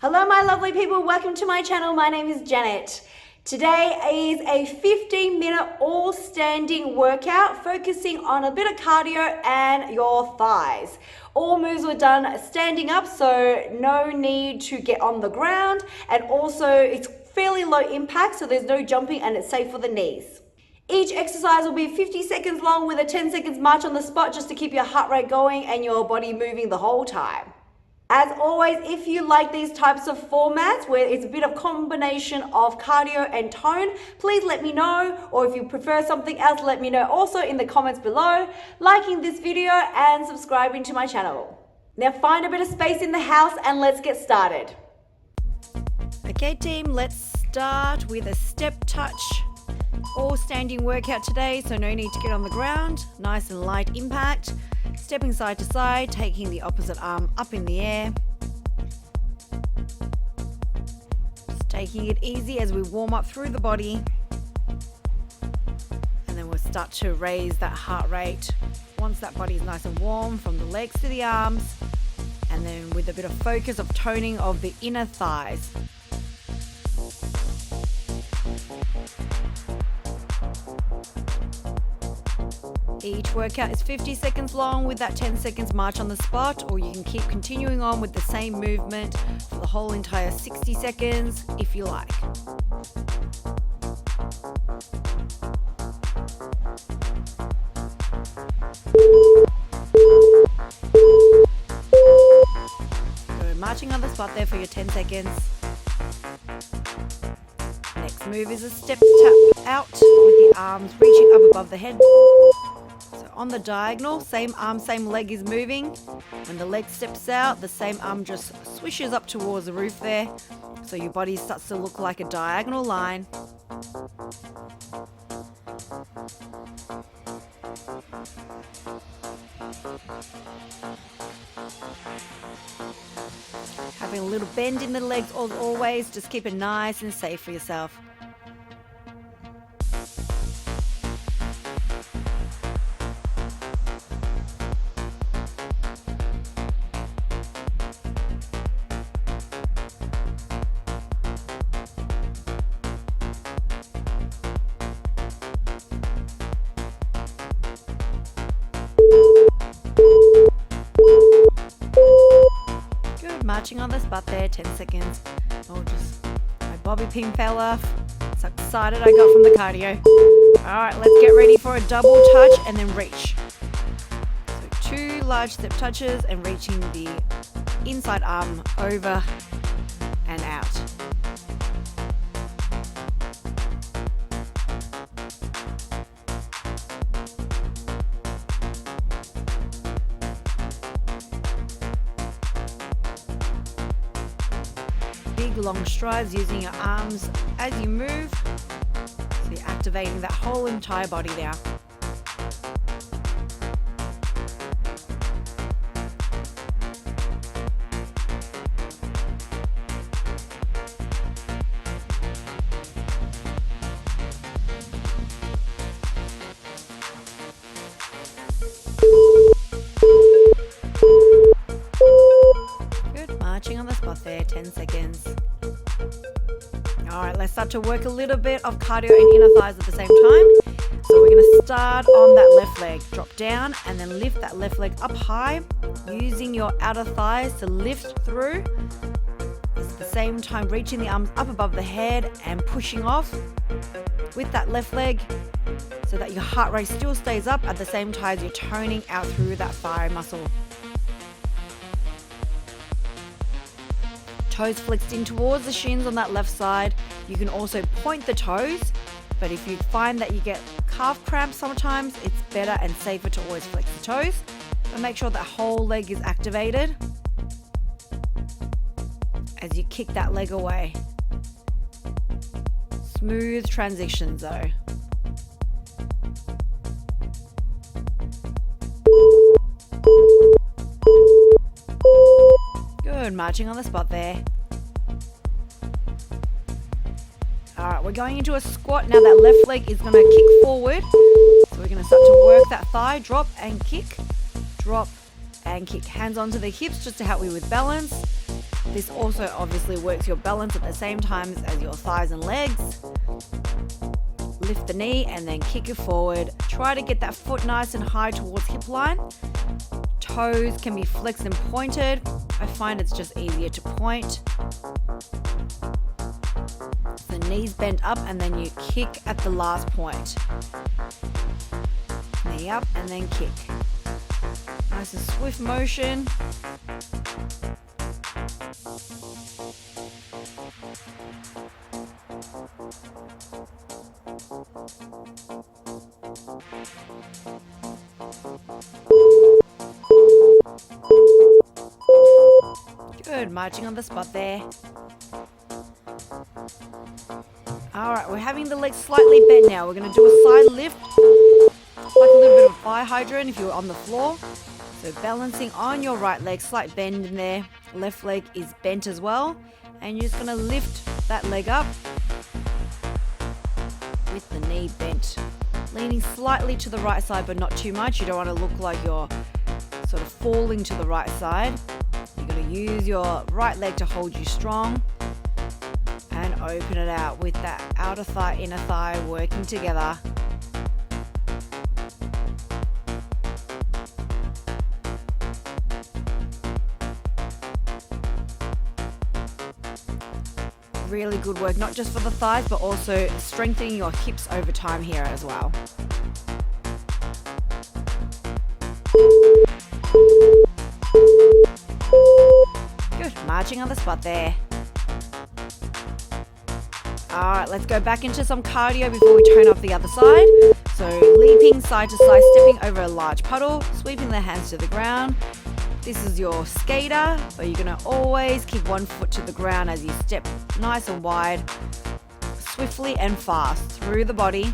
Hello my lovely people, welcome to my channel. My name is Janet. Today is a 15-minute all standing workout focusing on a bit of cardio and your thighs. All moves were done standing up, so no need to get on the ground, and also it's fairly low impact, so there's no jumping and it's safe for the knees. Each exercise will be 50 seconds long with a 10 seconds march on the spot just to keep your heart rate going and your body moving the whole time. As always, if you like these types of formats where it's a bit of combination of cardio and tone, please let me know, or if you prefer something else, let me know also in the comments below, liking this video and subscribing to my channel. Now find a bit of space in the house and let's get started. Okay team, let's start with a step touch. All standing workout today, so no need to get on the ground. Nice and light impact. Stepping side to side, taking the opposite arm up in the air. Just taking it easy as we warm up through the body. And then we'll start to raise that heart rate once that body is nice and warm, from the legs to the arms. And then with a bit of focus of toning of the inner thighs. Each workout is 50 seconds long with that 10 seconds march on the spot, or you can keep continuing on with the same movement for the whole entire 60 seconds if you like. So marching on the spot there for your 10 seconds. Next move is a step tap out with the arms reaching up above the head. On the diagonal, same arm, same leg is moving. When the leg steps out, the same arm just swishes up towards the roof there. So your body starts to look like a diagonal line. Having a little bend in the legs as always, just keep it nice and safe for yourself. Marching on the spot there, 10 seconds. Oh, just my bobby pin fell off. So excited I got from the cardio. All right, let's get ready for a double touch and then reach. So 2 large step touches and reaching the inside arm over and out. Big long strides using your arms as you move, so you're activating that whole entire body now. Marching on the spot there, 10 seconds. All right, let's start to work a little bit of cardio and inner thighs at the same time. So we're gonna start on that left leg, drop down and then lift that left leg up high, using your outer thighs to lift through. At the same time, reaching the arms up above the head and pushing off with that left leg so that your heart rate still stays up at the same time as you're toning out through that thigh muscle. Toes flexed in towards the shins on that left side. You can also point the toes, but if you find that you get calf cramps sometimes, it's better and safer to always flex the toes. But make sure that whole leg is activated as you kick that leg away. Smooth transitions though. Good, marching on the spot there. All right, we're going into a squat. Now that left leg is gonna kick forward. So we're gonna start to work that thigh, drop and kick, drop and kick. Hands onto the hips just to help you with balance. This also obviously works your balance at the same time as your thighs and legs. Lift the knee and then kick it forward. Try to get that foot nice and high towards hip line. Toes can be flexed and pointed. I find it's just easier to point. The knees bent up and then you kick at the last point. Knee up and then kick. Nice and swift motion. Good, marching on the spot there. Alright, we're having the legs slightly bent now. We're going to do a side lift, like a little bit of a fire hydrant if you're on the floor. So balancing on your right leg, slight bend in there. Left leg is bent as well. And you're just going to lift that leg up with the knee bent. Leaning slightly to the right side, but not too much. You don't want to look like you're sort of falling to the right side. You're going to use your right leg to hold you strong. And open it out with that outer thigh, inner thigh working together. Really good work, not just for the thighs, but also strengthening your hips over time here as well. Good, marching on the spot there. Alright, let's go back into some cardio before we turn off the other side. So leaping side to side, stepping over a large puddle, sweeping the hands to the ground. This is your skater, but you're going to always keep one foot to the ground as you step nice and wide, swiftly and fast through the body.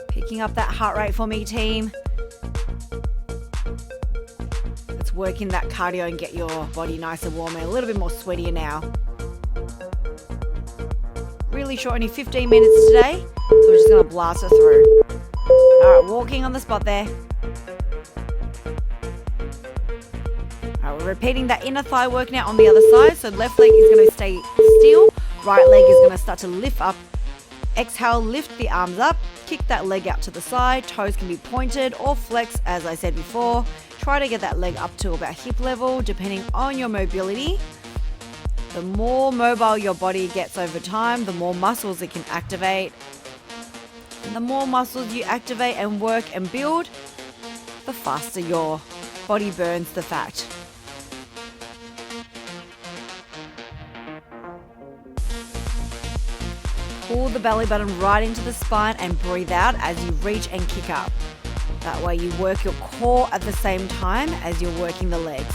Picking up that heart rate for me, team. Let's work in that cardio and get your body nice and warm and a little bit more sweatier now. Really short, only 15 minutes today, so we're just going to blast it through. Alright, walking on the spot there. Alright, we're repeating that inner thigh work now on the other side. So left leg is going to stay still, right leg is going to start to lift up. Exhale, lift the arms up, kick that leg out to the side. Toes can be pointed or flexed, as I said before. Try to get that leg up to about hip level, depending on your mobility. The more mobile your body gets over time, the more muscles it can activate. And the more muscles you activate and work and build, the faster your body burns the fat. Pull the belly button right into the spine and breathe out as you reach and kick up. That way you work your core at the same time as you're working the legs.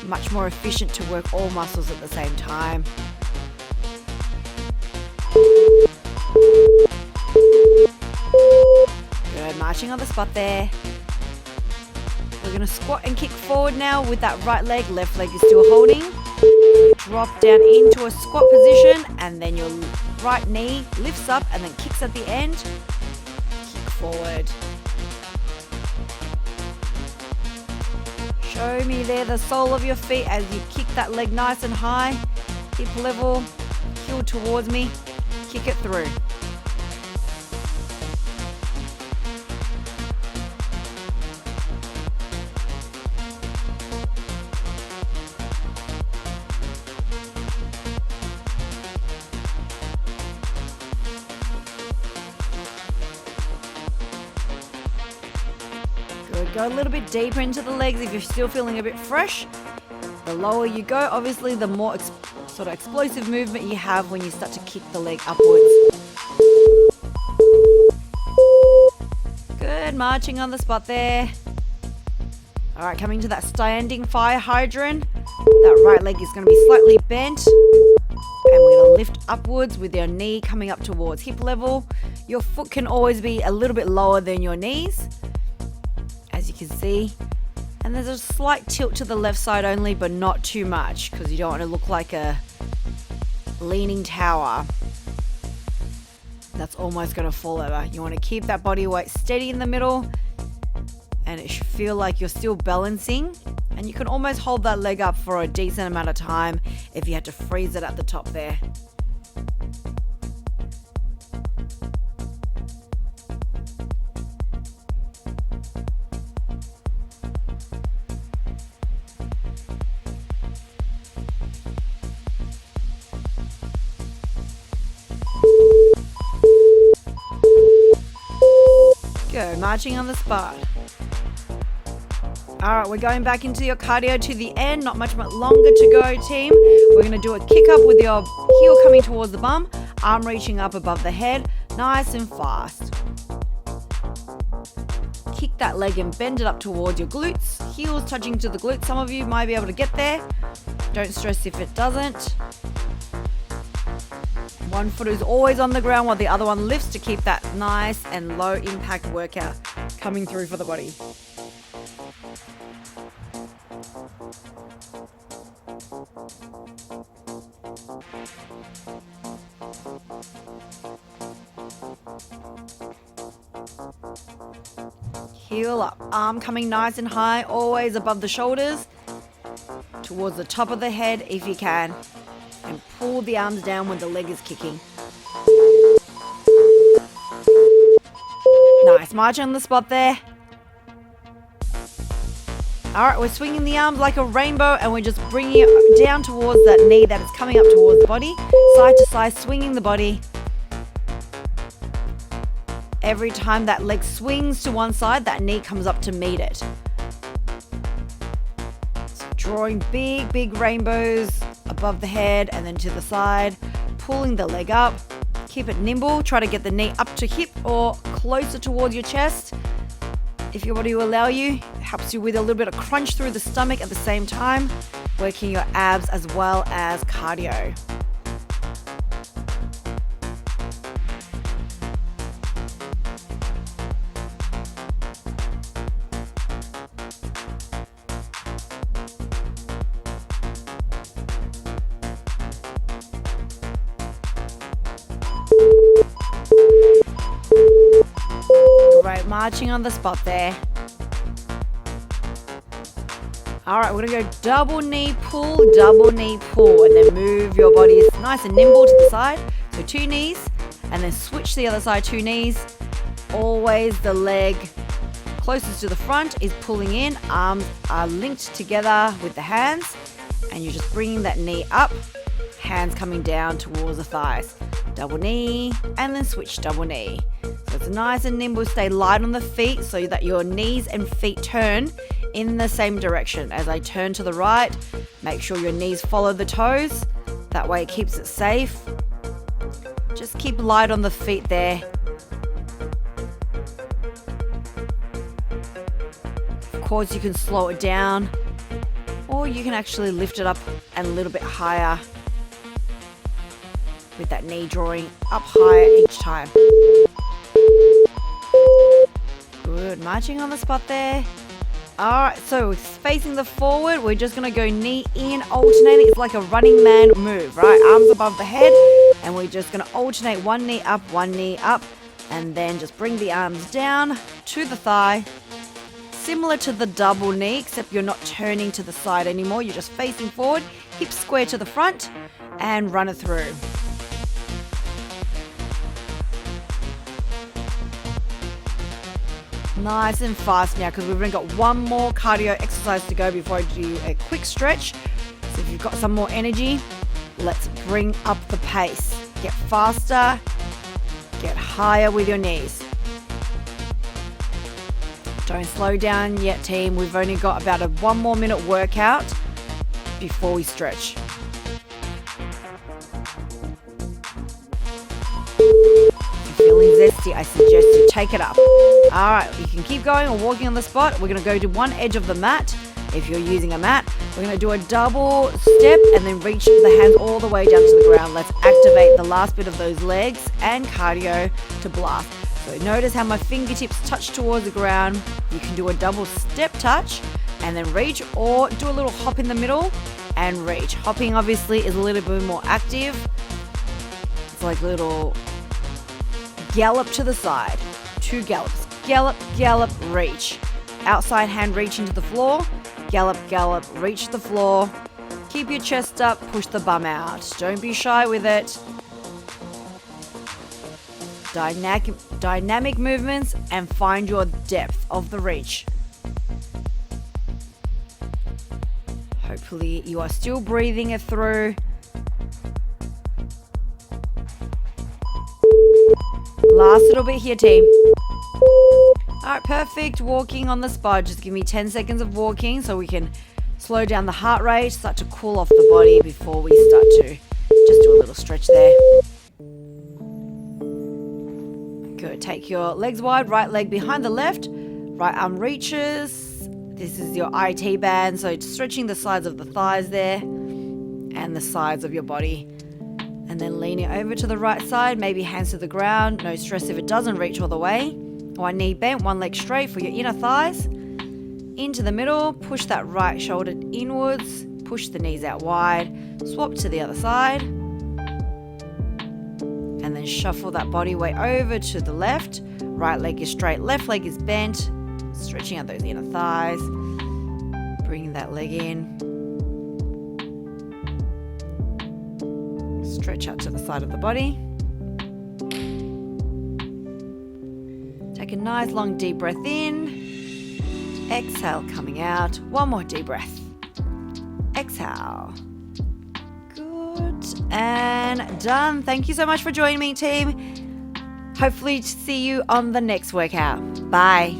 Much more efficient to work all muscles at the same time. Good, marching on the spot there. We're going to squat and kick forward now with that right leg. Left leg is still holding. Drop down into a squat position and then your right knee lifts up and then kicks at the end. Kick forward. Show me there the sole of your feet as you kick that leg nice and high. Hip level, heel towards me. Kick it through. Go a little bit deeper into the legs if you're still feeling a bit fresh. The lower you go, obviously, the more sort of explosive movement you have when you start to kick the leg upwards. Good, marching on the spot there. All right, coming to that standing fire hydrant. That right leg is going to be slightly bent. And we're going to lift upwards with your knee coming up towards hip level. Your foot can always be a little bit lower than your knees, as you can see. And there's a slight tilt to the left side only, but not too much, because you don't want to look like a leaning tower that's almost going to fall over. You want to keep that body weight steady in the middle, and it should feel like you're still balancing. And you can almost hold that leg up for a decent amount of time if you had to freeze it at the top there. Go, marching on the spot. All right, we're going back into your cardio to the end. Not much longer to go, team. We're going to do a kick up with your heel coming towards the bum, arm reaching up above the head, nice and fast. Kick that leg and bend it up towards your glutes, heels touching to the glutes. Some of you might be able to get there. Don't stress if it doesn't. One foot is always on the ground while the other one lifts to keep that nice and low impact workout coming through for the body. Heel up, arm coming nice and high, always above the shoulders, towards the top of the head if you can, and pull the arms down when the leg is kicking. Nice, march on the spot there. All right, we're swinging the arms like a rainbow, and we're just bringing it down towards that knee that is coming up towards the body, side to side, swinging the body. Every time that leg swings to one side, that knee comes up to meet it. So drawing big rainbows above the head and then to the side, pulling the leg up. Keep it nimble. Try to get the knee up to hip or closer towards your chest. If your body will allow you, it helps you with a little bit of crunch through the stomach at the same time, working your abs as well as cardio. Great, marching on the spot there. All right, we're gonna go double knee pull, and then move your body nice and nimble to the side. So 2 knees, and then switch to the other side, 2 knees. Always the leg closest to the front is pulling in, arms are linked together with the hands, and you're just bringing that knee up, hands coming down towards the thighs. Double knee, and then switch double knee. So it's nice and nimble, stay light on the feet so that your knees and feet turn in the same direction. As I turn to the right, make sure your knees follow the toes. That way it keeps it safe. Just keep light on the feet there. Of course, you can slow it down, or you can actually lift it up and a little bit higher with that knee drawing up higher each time. Good, marching on the spot there. All right, so facing the forward, we're just gonna go knee in, alternating. It's like a running man move, right? Arms above the head, and we're just gonna alternate one knee up, and then just bring the arms down to the thigh. Similar to the double knee, except you're not turning to the side anymore. You're just facing forward, hips square to the front, and run it through. Nice and fast now, because we've only got one more cardio exercise to go before I do a quick stretch. So if you've got some more energy, let's bring up the pace. Get faster, get higher with your knees. Don't slow down yet, team. We've only got about a 1 more minute workout before we stretch. Feeling zesty, I suggest you take it up. All right, you can keep going or walking on the spot. We're going to go to one edge of the mat if you're using a mat. We're going to do a double step and then reach the hands all the way down to the ground. Let's activate the last bit of those legs and cardio to blast. So notice how my fingertips touch towards the ground. You can do a double step touch and then reach, or do a little hop in the middle and reach. Hopping obviously is a little bit more active. It's like a little gallop to the side. 2 gallops. Gallop, gallop, reach. Outside hand reach into the floor. Gallop, gallop, reach the floor. Keep your chest up, push the bum out. Don't be shy with it. Dynamic movements and find your depth of the reach. Hopefully you are still breathing it through. Last little bit here, team. Alright, perfect. Walking on the spot. Just give me 10 seconds of walking so we can slow down the heart rate, start to cool off the body before we start to just do a little stretch there. Good. Take your legs wide, right leg behind the left, right arm reaches. This is your IT band, so stretching the sides of the thighs there and the sides of your body. And then leaning over to the right side, maybe hands to the ground. No stress if it doesn't reach all the way. One knee bent, one leg straight for your inner thighs. Into the middle, push that right shoulder inwards, push the knees out wide, swap to the other side. And then shuffle that body weight over to the left. Right leg is straight, left leg is bent. Stretching out those inner thighs. Bringing that leg in. Stretch out to the side of the body. Take a nice long deep breath in. Exhale, coming out. One more deep breath. Exhale. Good. And done. Thank you so much for joining me, team. Hopefully see you on the next workout. Bye.